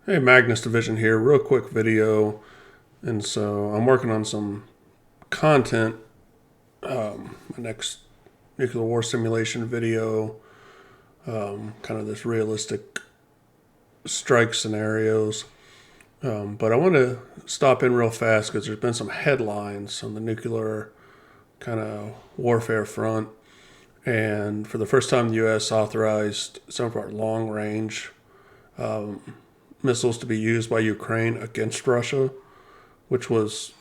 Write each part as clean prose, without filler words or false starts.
Hey, Magnus Division here. Real quick video. And so I'm working on some content. My next nuclear war simulation video, kind of this realistic strike scenarios. But I want to stop in real fast because there's been some headlines on the nuclear kind of warfare front. And for the first time, the U.S. authorized some of our long range missiles to be used by Ukraine against Russia, which was,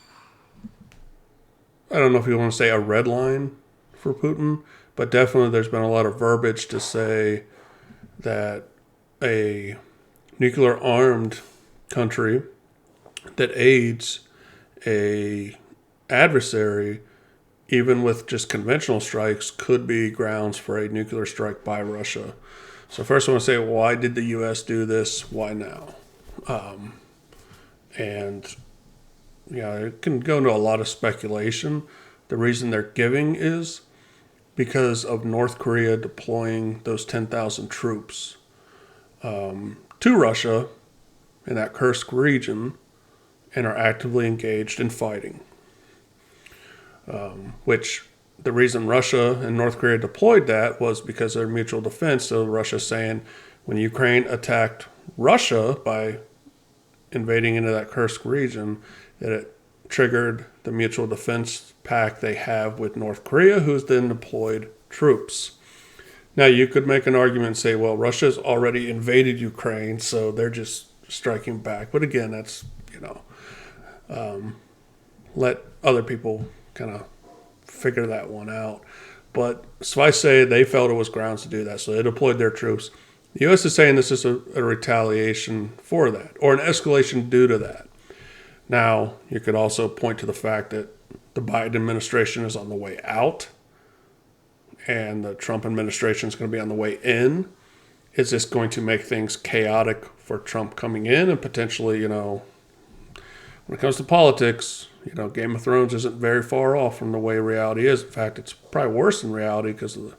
I don't know if you want to say a red line for Putin, but definitely there's been a lot of verbiage to say that a nuclear armed country that aids a adversary, even with just conventional strikes, could be grounds for a nuclear strike by Russia. So first I want to say, why did the U.S. do this? Why now? And it can go into a lot of speculation. The reason they're giving is because of North Korea deploying those 10,000 troops to Russia in that Kursk region and are actively engaged in fighting. Which the reason Russia and North Korea deployed that was because of their mutual defense. So Russia's saying when Ukraine attacked Russia by invading into that Kursk region, that it triggered the mutual defense pact they have with North Korea, who's then deployed troops. Now, you could make an argument and say, well, Russia's already invaded Ukraine, so they're just striking back. But again, that's, let other people kind of figure that one out. But suffice to say, they felt it was grounds to do that, so they deployed their troops. The U.S. is saying this is a retaliation for that, or an escalation due to that. Now, you could also point to the fact that the Biden administration is on the way out, and the Trump administration is going to be on the way in. Is this going to make things chaotic for Trump coming in and potentially, when it comes to politics, Game of Thrones isn't very far off from the way reality is. In fact, it's probably worse than reality because of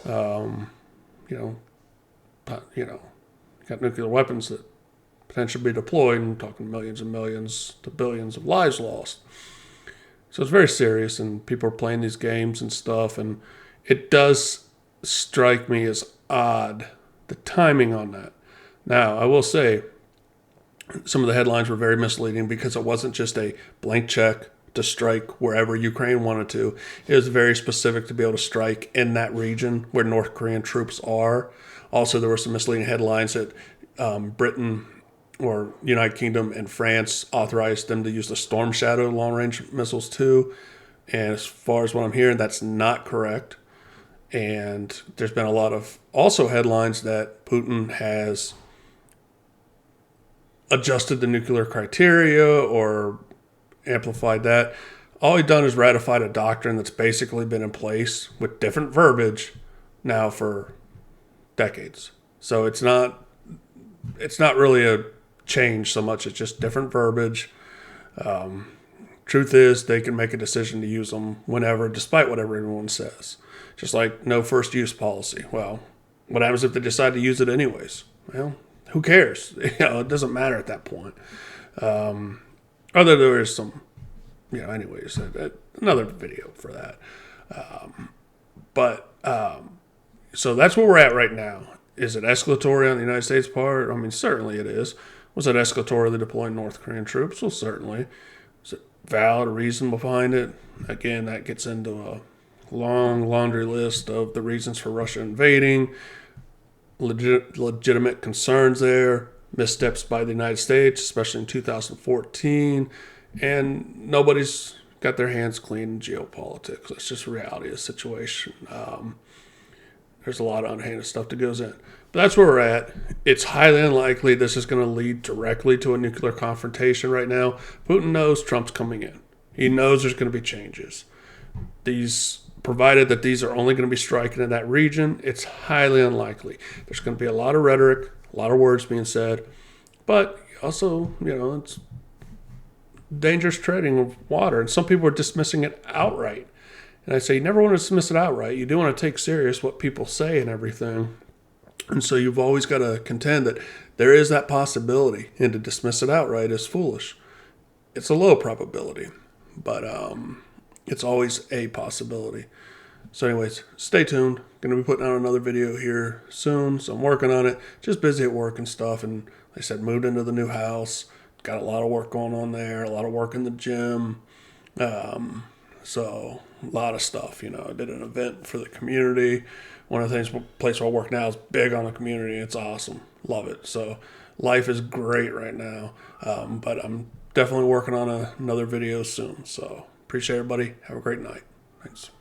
the, got nuclear weapons that potentially be deployed, and talking millions and millions to billions of lives lost. So it's very serious, and people are playing these games and stuff, and it does strike me as odd, the timing on that. Now, I will say, some of the headlines were very misleading because it wasn't just a blank check to strike wherever Ukraine wanted to. It was very specific to be able to strike in that region where North Korean troops are. Also, there were some misleading headlines that Britain or United Kingdom and France authorized them to use the Storm Shadow long-range missiles too. And as far as what I'm hearing, that's not correct. And there's been a lot of also headlines that Putin has adjusted the nuclear criteria or amplified that. All he's done is ratified a doctrine that's basically been in place with different verbiage now for decades. So it's not really a change so much. It's just different verbiage. Truth is, they can make a decision to use them whenever, despite what everyone says. Just like no first use policy. Well, what happens if they decide to use it anyways? Well, who cares? It doesn't matter at that point. Other there is some, anyways, another video for that. So that's where we're at right now. Is it escalatory on the United States part? I mean, certainly it is. Was it escalatory to deploying North Korean troops? Well, certainly. Is it valid reason behind it? Again, that gets into a long laundry list of the reasons for Russia invading, legitimate concerns there, missteps by the United States, especially in 2014, and nobody's got their hands clean in geopolitics. That's just the reality of the situation. There's a lot of unhinged stuff that goes in. But that's where we're at. It's highly unlikely this is going to lead directly to a nuclear confrontation right now. Putin knows Trump's coming in. He knows there's going to be changes. Provided that these are only going to be striking in that region, it's highly unlikely. There's going to be a lot of rhetoric, a lot of words being said, but also, it's dangerous treading of water, and some people are dismissing it outright. And I say you never want to dismiss it outright. You do want to take serious what people say and everything. And so you've always got to contend that there is that possibility, and to dismiss it outright is foolish. It's a low probability, but it's always a possibility. So anyways, stay tuned. Going to be putting out another video here soon, so I'm working on it. Just busy at work and stuff, and like I said, moved into the new house. Got a lot of work going on there, a lot of work in the gym. So a lot of stuff, you know. I did an event for the community. One of the things, place where I work now is big on the community. It's awesome. Love it. So life is great right now. But I'm definitely working on another video soon. So appreciate everybody. Have a great night. Thanks.